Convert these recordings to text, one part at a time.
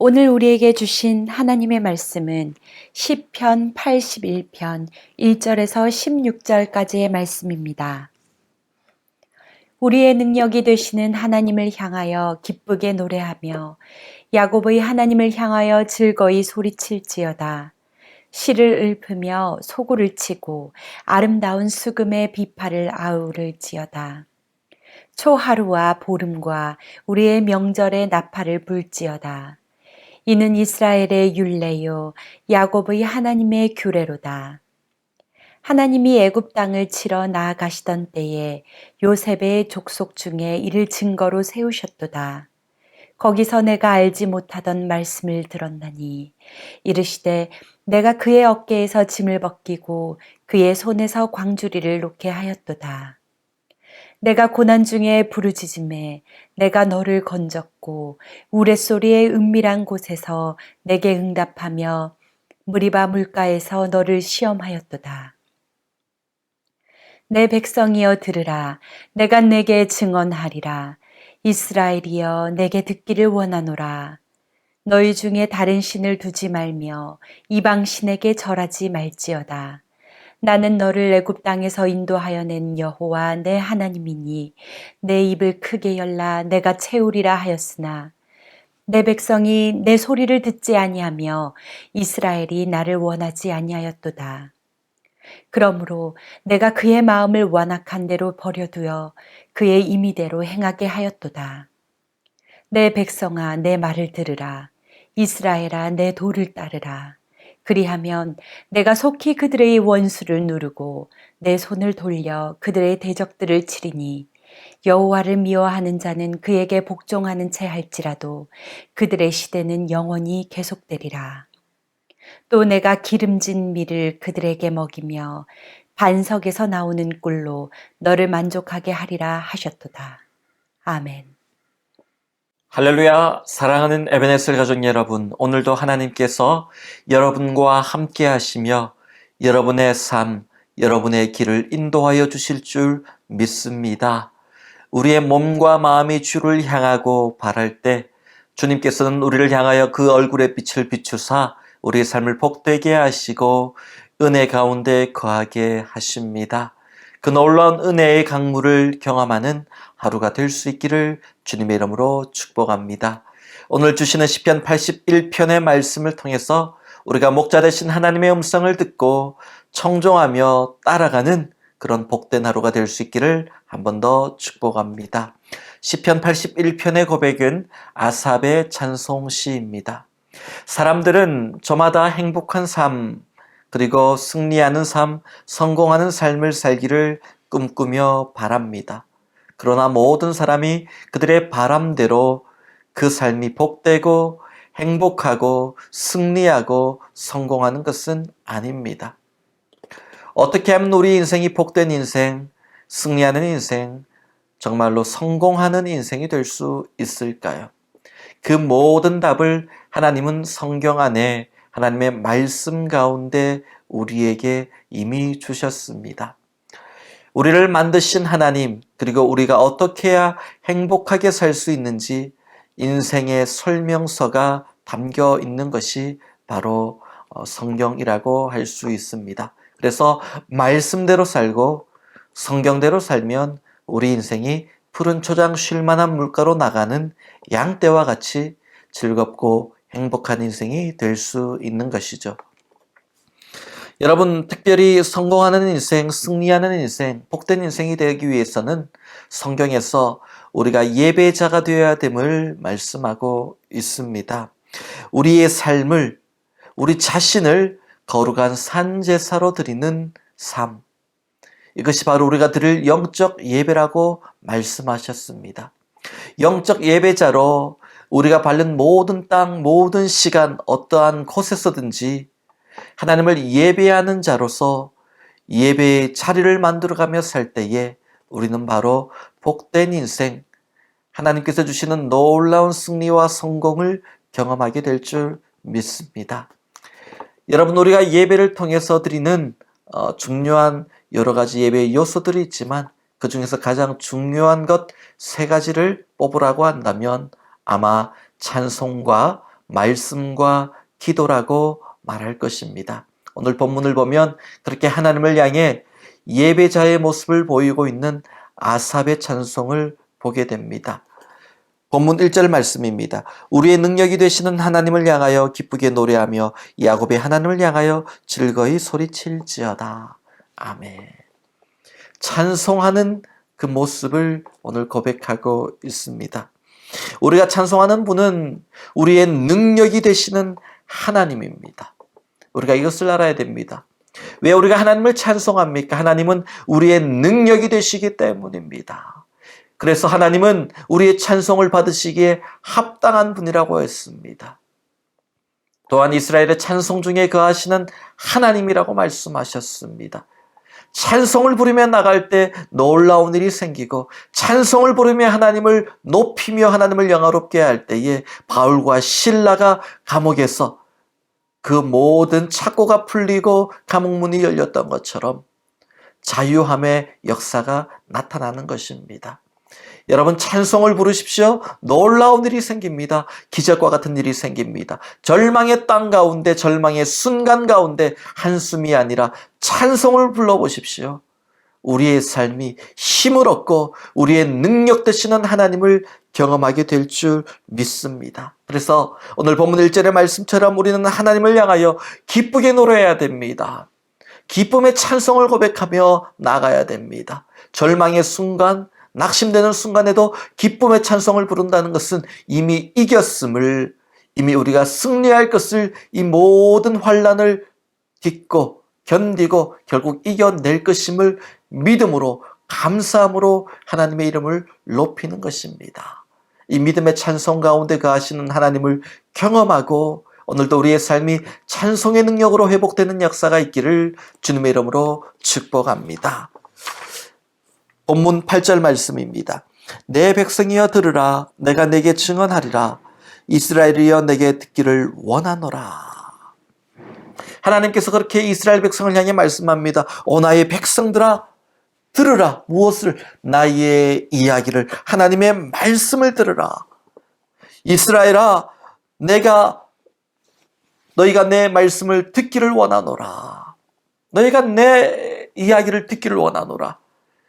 오늘 우리에게 주신 하나님의 말씀은 시편 81편 1절에서 16절까지의 말씀입니다. 우리의 능력이 되시는 하나님을 향하여 기쁘게 노래하며 야곱의 하나님을 향하여 즐거이 소리칠지어다. 시를 읊으며 소구를 치고 아름다운 수금의 비파를 아우를지어다. 초하루와 보름과 우리의 명절의 나팔을 불지어다. 이는 이스라엘의 율례요 야곱의 하나님의 규례로다. 하나님이 애굽 땅을 치러 나아가시던 때에 요셉의 족속 중에 이를 증거로 세우셨도다. 거기서 내가 알지 못하던 말씀을 들었나니 이르시되 내가 그의 어깨에서 짐을 벗기고 그의 손에서 광주리를 놓게 하였도다. 내가 고난 중에 부르짖음에 내가 너를 건졌고 우레소리의 은밀한 곳에서 내게 응답하며 무리바 물가에서 너를 시험하였도다. 내 백성이여 들으라. 내가 내게 증언하리라. 이스라엘이여 내게 듣기를 원하노라. 너희 중에 다른 신을 두지 말며 이방 신에게 절하지 말지어다. 나는 너를 애굽 땅에서 인도하여 낸 여호와 내 하나님이니 내 입을 크게 열라 내가 채우리라 하였으나 내 백성이 내 소리를 듣지 아니하며 이스라엘이 나를 원하지 아니하였도다. 그러므로 내가 그의 마음을 완악한 대로 버려두어 그의 임의대로 행하게 하였도다. 내 백성아 내 말을 들으라. 이스라엘아 내 도를 따르라. 그리하면 내가 속히 그들의 원수를 누르고 내 손을 돌려 그들의 대적들을 치리니 여호와를 미워하는 자는 그에게 복종하는 채 할지라도 그들의 시대는 영원히 계속되리라. 또 내가 기름진 밀을 그들에게 먹이며 반석에서 나오는 꿀로 너를 만족하게 하리라 하셨도다. 아멘. 할렐루야. 사랑하는 에베네셀 가족 여러분, 오늘도 하나님께서 여러분과 함께 하시며 여러분의 삶, 여러분의 길을 인도하여 주실 줄 믿습니다. 우리의 몸과 마음이 주를 향하고 바랄 때 주님께서는 우리를 향하여 그 얼굴의 빛을 비추사 우리의 삶을 복되게 하시고 은혜 가운데 거하게 하십니다. 그 놀라운 은혜의 강물을 경험하는 하루가 될 수 있기를 주님의 이름으로 축복합니다. 오늘 주시는 시편 81편의 말씀을 통해서 우리가 목자 되신 하나님의 음성을 듣고 청종하며 따라가는 그런 복된 하루가 될 수 있기를 한 번 더 축복합니다. 시편 81편의 고백은 아삽의 찬송시입니다. 사람들은 저마다 행복한 삶, 그리고 승리하는 삶, 성공하는 삶을 살기를 꿈꾸며 바랍니다. 그러나 모든 사람이 그들의 바람대로 그 삶이 복되고 행복하고 승리하고 성공하는 것은 아닙니다. 어떻게 하면 우리 인생이 복된 인생, 승리하는 인생, 정말로 성공하는 인생이 될 수 있을까요? 그 모든 답을 하나님은 성경 안에 하나님의 말씀 가운데 우리에게 이미 주셨습니다. 우리를 만드신 하나님, 그리고 우리가 어떻게 해야 행복하게 살 수 있는지 인생의 설명서가 담겨 있는 것이 바로 성경이라고 할 수 있습니다. 그래서 말씀대로 살고 성경대로 살면 우리 인생이 푸른 초장 쉴 만한 물가로 나가는 양떼와 같이 즐겁고 행복한 인생이 될 수 있는 것이죠. 여러분, 특별히 성공하는 인생, 승리하는 인생, 복된 인생이 되기 위해서는 성경에서 우리가 예배자가 되어야 됨을 말씀하고 있습니다. 우리의 삶을, 우리 자신을 거룩한 산제사로 드리는 삶, 이것이 바로 우리가 드릴 영적 예배라고 말씀하셨습니다. 영적 예배자로 우리가 밟는 모든 땅, 모든 시간, 어떠한 곳에서든지 하나님을 예배하는 자로서 예배의 자리를 만들어가며 살 때에 우리는 바로 복된 인생, 하나님께서 주시는 놀라운 승리와 성공을 경험하게 될 줄 믿습니다. 여러분, 우리가 예배를 통해서 드리는 중요한 여러 가지 예배의 요소들이 있지만 그 중에서 가장 중요한 것 세 가지를 뽑으라고 한다면 아마 찬송과 말씀과 기도라고 말할 것입니다. 오늘 본문을 보면 그렇게 하나님을 향해 예배자의 모습을 보이고 있는 아삽의 찬송을 보게 됩니다. 본문 1절 말씀입니다. 우리의 능력이 되시는 하나님을 향하여 기쁘게 노래하며 야곱의 하나님을 향하여 즐거이 소리칠지어다. 아멘. 찬송하는 그 모습을 오늘 고백하고 있습니다. 우리가 찬송하는 분은 우리의 능력이 되시는 하나님입니다. 우리가 이것을 알아야 됩니다. 왜 우리가 하나님을 찬송합니까? 하나님은 우리의 능력이 되시기 때문입니다. 그래서 하나님은 우리의 찬송을 받으시기에 합당한 분이라고 했습니다. 또한 이스라엘의 찬송 중에 거하시는 하나님이라고 말씀하셨습니다. 찬송을 부르며 나갈 때 놀라운 일이 생기고 찬송을 부르며 하나님을 높이며 하나님을 영화롭게 할 때에 바울과 실라가 감옥에서 그 모든 착고가 풀리고 감옥문이 열렸던 것처럼 자유함의 역사가 나타나는 것입니다. 여러분 찬송을 부르십시오. 놀라운 일이 생깁니다. 기적과 같은 일이 생깁니다. 절망의 땅 가운데 절망의 순간 가운데 한숨이 아니라 찬송을 불러보십시오. 우리의 삶이 힘을 얻고 우리의 능력 되시는 하나님을 경험하게 될 줄 믿습니다. 그래서 오늘 본문 1절의 말씀처럼 우리는 하나님을 향하여 기쁘게 노래해야 됩니다. 기쁨의 찬송을 고백하며 나가야 됩니다. 절망의 순간, 낙심되는 순간에도 기쁨의 찬송을 부른다는 것은 이미 이겼음을, 이미 우리가 승리할 것을, 이 모든 환난을 딛고 견디고 결국 이겨낼 것임을 믿음으로, 감사함으로 하나님의 이름을 높이는 것입니다. 이 믿음의 찬송 가운데 거하시는 하나님을 경험하고 오늘도 우리의 삶이 찬송의 능력으로 회복되는 역사가 있기를 주님의 이름으로 축복합니다. 본문 8절 말씀입니다. 내 백성이여 들으라. 내가 내게 증언하리라. 이스라엘이여 내게 듣기를 원하노라. 하나님께서 그렇게 이스라엘 백성을 향해 말씀합니다. 오 나의 백성들아 들으라. 무엇을? 나의 이야기를, 하나님의 말씀을 들으라. 이스라엘아 너희가 내 말씀을 듣기를 원하노라. 너희가 내 이야기를 듣기를 원하노라.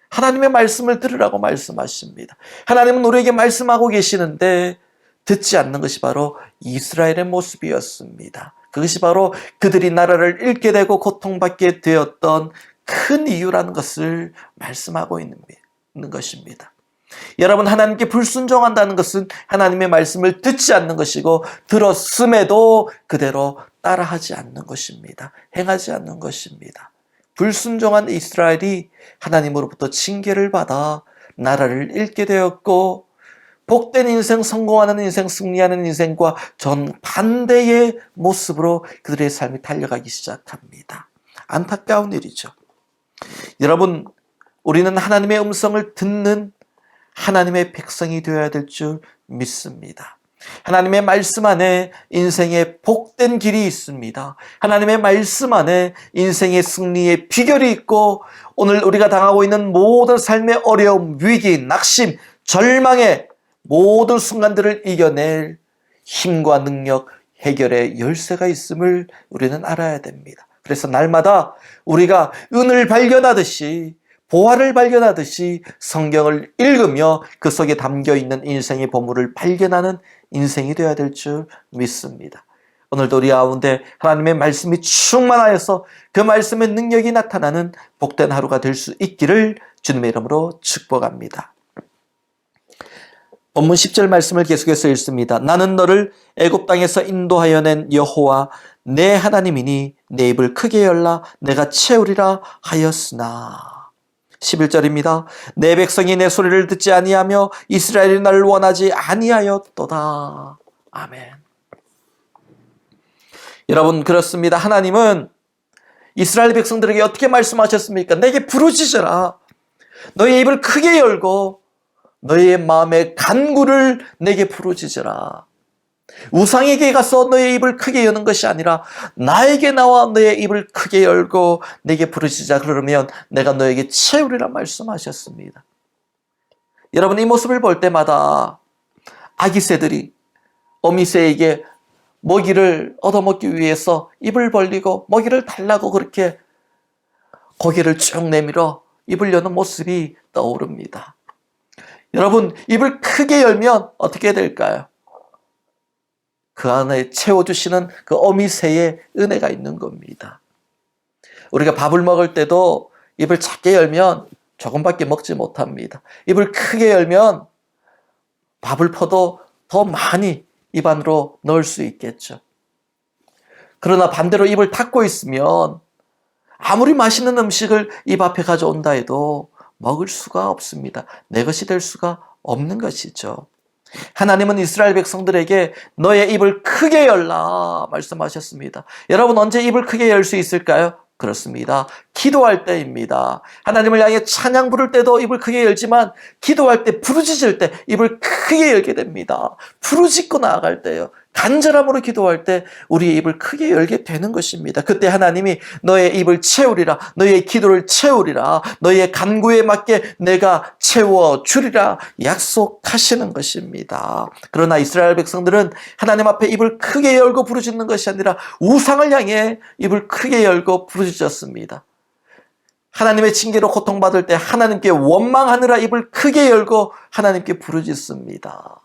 하나님의 말씀을 들으라고 말씀하십니다. 하나님은 우리에게 말씀하고 계시는데 듣지 않는 것이 바로 이스라엘의 모습이었습니다. 그것이 바로 그들이 나라를 잃게 되고 고통받게 되었던 큰 이유라는 것을 말씀하고 있는 것입니다. 여러분, 하나님께 불순종한다는 것은 하나님의 말씀을 듣지 않는 것이고 들었음에도 그대로 따라하지 않는 것입니다. 행하지 않는 것입니다. 불순종한 이스라엘이 하나님으로부터 징계를 받아 나라를 잃게 되었고 복된 인생, 성공하는 인생, 승리하는 인생과 정반대의 모습으로 그들의 삶이 달려가기 시작합니다. 안타까운 일이죠. 여러분, 우리는 하나님의 음성을 듣는 하나님의 백성이 되어야 될 줄 믿습니다. 하나님의 말씀 안에 인생의 복된 길이 있습니다. 하나님의 말씀 안에 인생의 승리의 비결이 있고 오늘 우리가 당하고 있는 모든 삶의 어려움, 위기, 낙심, 절망의 모든 순간들을 이겨낼 힘과 능력, 해결의 열쇠가 있음을 우리는 알아야 됩니다. 그래서 날마다 우리가 은을 발견하듯이 보화를 발견하듯이 성경을 읽으며 그 속에 담겨있는 인생의 보물을 발견하는 인생이 되어야 될 줄 믿습니다. 오늘도 우리 가운데 하나님의 말씀이 충만하여서 그 말씀의 능력이 나타나는 복된 하루가 될 수 있기를 주님의 이름으로 축복합니다. 본문 10절 말씀을 계속해서 읽습니다. 나는 너를 애굽 땅에서 인도하여 낸 여호와 내 하나님이니 내 입을 크게 열라 내가 채우리라 하였으나. 11절입니다. 내 백성이 내 소리를 듣지 아니하며 이스라엘이 나를 원하지 아니하였도다. 아멘. 여러분, 그렇습니다. 하나님은 이스라엘 백성들에게 어떻게 말씀하셨습니까? 내게 부르짖으라. 너의 입을 크게 열고 너의 마음의 간구를 내게 부르짖으라. 우상에게 가서 너의 입을 크게 여는 것이 아니라 나에게 나와 너의 입을 크게 열고 내게 부르짖자. 그러면 내가 너에게 채우리라 말씀하셨습니다. 여러분, 이 모습을 볼 때마다 아기 새들이 어미새에게 먹이를 얻어먹기 위해서 입을 벌리고 먹이를 달라고 그렇게 고개를 쭉 내밀어 입을 여는 모습이 떠오릅니다. 여러분, 입을 크게 열면 어떻게 될까요? 그 안에 채워주시는 그 어미새의 은혜가 있는 겁니다. 우리가 밥을 먹을 때도 입을 작게 열면 조금밖에 먹지 못합니다. 입을 크게 열면 밥을 퍼도 더 많이 입 안으로 넣을 수 있겠죠. 그러나 반대로 입을 닫고 있으면 아무리 맛있는 음식을 입 앞에 가져온다 해도 먹을 수가 없습니다. 내 것이 될 수가 없는 것이죠. 하나님은 이스라엘 백성들에게 너의 입을 크게 열라 말씀하셨습니다. 여러분, 언제 입을 크게 열 수 있을까요? 그렇습니다. 기도할 때입니다. 하나님을 향해 찬양 부를 때도 입을 크게 열지만 기도할 때, 부르짖을 때 입을 크게 열게 됩니다. 부르짖고 나아갈 때요, 간절함으로 기도할 때 우리의 입을 크게 열게 되는 것입니다. 그때 하나님이 너의 입을 채우리라, 너의 기도를 채우리라, 너의 간구에 맞게 내가 채워주리라 약속하시는 것입니다. 그러나 이스라엘 백성들은 하나님 앞에 입을 크게 열고 부르짖는 것이 아니라 우상을 향해 입을 크게 열고 부르짖었습니다. 하나님의 징계로 고통받을 때 하나님께 원망하느라 입을 크게 열고 하나님께 부르짖습니다.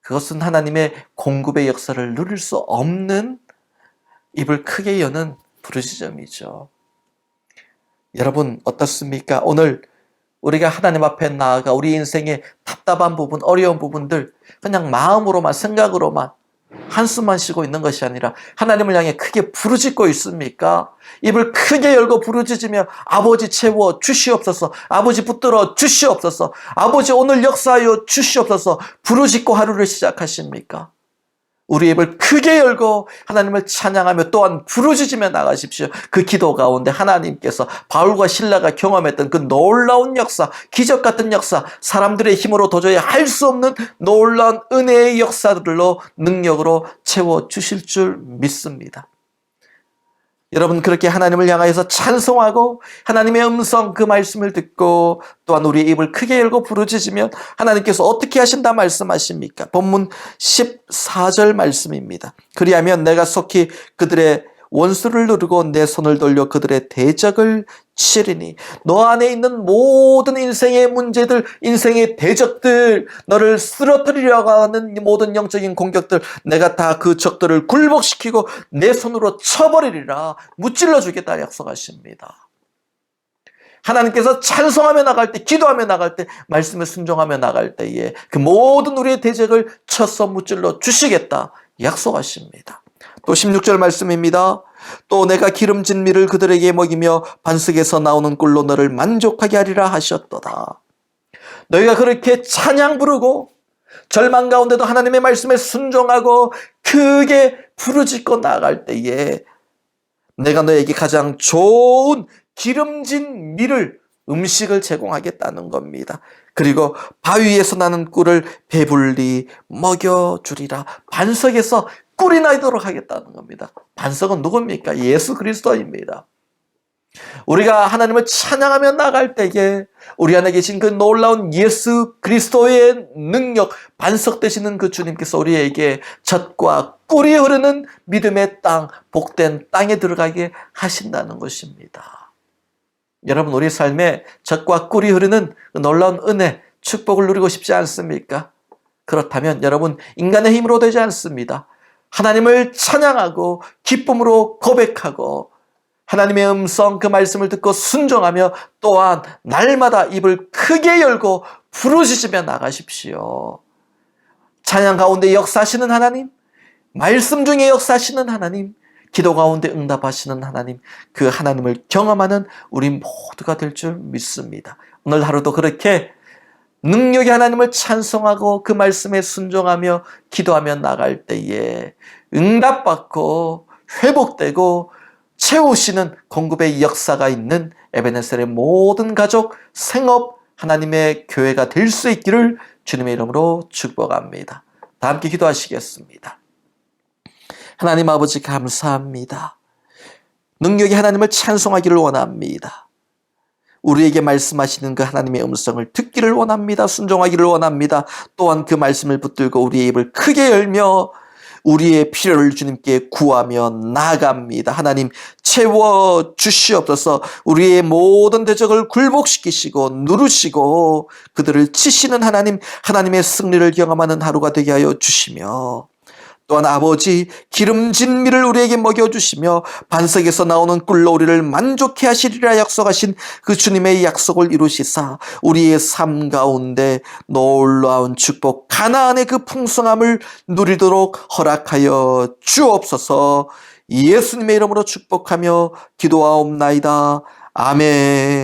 그것은 하나님의 공급의 역사를 누릴 수 없는 입을 크게 여는 부르짖음이죠. 여러분, 어떻습니까? 오늘 우리가 하나님 앞에 나아가 우리 인생의 답답한 부분, 어려운 부분들 그냥 마음으로만, 생각으로만 한숨만 쉬고 있는 것이 아니라 하나님을 향해 크게 부르짖고 있습니까? 입을 크게 열고 부르짖으며 아버지 채워 주시옵소서, 아버지 붙들어 주시옵소서, 아버지 오늘 역사하여 주시옵소서 부르짖고 하루를 시작하십니까? 우리 입을 크게 열고 하나님을 찬양하며 또한 부르짖으며 나가십시오. 그 기도 가운데 하나님께서 바울과 실라가 경험했던 그 놀라운 역사, 기적 같은 역사, 사람들의 힘으로 도저히 할 수 없는 놀라운 은혜의 역사들로, 능력으로 채워주실 줄 믿습니다. 여러분, 그렇게 하나님을 향하여서 찬송하고 하나님의 음성, 그 말씀을 듣고 또한 우리의 입을 크게 열고 부르짖으면 하나님께서 어떻게 하신다 말씀하십니까? 본문 14절 말씀입니다. 그리하면 내가 속히 그들의 원수를 누르고 내 손을 돌려 그들의 대적을 치리니, 너 안에 있는 모든 인생의 문제들, 인생의 대적들, 너를 쓰러뜨리려고 하는 모든 영적인 공격들, 내가 다 그 적들을 굴복시키고 내 손으로 쳐버리리라, 무찔러 주겠다 약속하십니다. 하나님께서 찬송하며 나갈 때, 기도하며 나갈 때, 말씀에 순종하며 나갈 때에 그 모든 우리의 대적을 쳐서 무찔러 주시겠다 약속하십니다. 또 16절 말씀입니다. 또 내가 기름진 밀을 그들에게 먹이며 반석에서 나오는 꿀로 너를 만족하게 하리라 하셨도다. 너희가 그렇게 찬양 부르고 절망 가운데도 하나님의 말씀에 순종하고 크게 부르짖고 나아갈 때에 내가 너에게 가장 좋은 기름진 밀을, 음식을 제공하겠다는 겁니다. 그리고 바위에서 나는 꿀을 배불리 먹여주리라. 반석에서 꿀이 나도록 하겠다는 겁니다. 반석은 누굽니까? 예수 그리스도입니다. 우리가 하나님을 찬양하며 나갈 때에 우리 안에 계신 그 놀라운 예수 그리스도의 능력, 반석 되시는 그 주님께서 우리에게 젖과 꿀이 흐르는 믿음의 땅, 복된 땅에 들어가게 하신다는 것입니다. 여러분, 우리 삶에 젖과 꿀이 흐르는 그 놀라운 은혜, 축복을 누리고 싶지 않습니까? 그렇다면 여러분, 인간의 힘으로 되지 않습니다. 하나님을 찬양하고 기쁨으로 고백하고 하나님의 음성, 그 말씀을 듣고 순종하며 또한 날마다 입을 크게 열고 부르짖으며 나가십시오. 찬양 가운데 역사하시는 하나님, 말씀 중에 역사하시는 하나님, 기도 가운데 응답하시는 하나님, 그 하나님을 경험하는 우리 모두가 될 줄 믿습니다. 오늘 하루도 그렇게 능력의 하나님을 찬송하고 그 말씀에 순종하며 기도하며 나갈 때에 응답받고 회복되고 채우시는 공급의 역사가 있는 에베네셀의 모든 가족, 생업, 하나님의 교회가 될 수 있기를 주님의 이름으로 축복합니다. 다 함께 기도하시겠습니다. 하나님 아버지, 감사합니다. 능력의 하나님을 찬송하기를 원합니다. 우리에게 말씀하시는 그 하나님의 음성을 듣기를 원합니다. 순종하기를 원합니다. 또한 그 말씀을 붙들고 우리의 입을 크게 열며 우리의 필요를 주님께 구하며 나아갑니다. 하나님 채워 주시옵소서. 우리의 모든 대적을 굴복시키시고 누르시고 그들을 치시는 하나님, 하나님의 승리를 경험하는 하루가 되게 하여 주시며, 또한 아버지 기름진 밀을 우리에게 먹여주시며 반석에서 나오는 꿀로 우리를 만족해 하시리라 약속하신 그 주님의 약속을 이루시사 우리의 삶 가운데 놀라운 축복, 가나안의 그 풍성함을 누리도록 허락하여 주옵소서. 예수님의 이름으로 축복하며 기도하옵나이다. 아멘.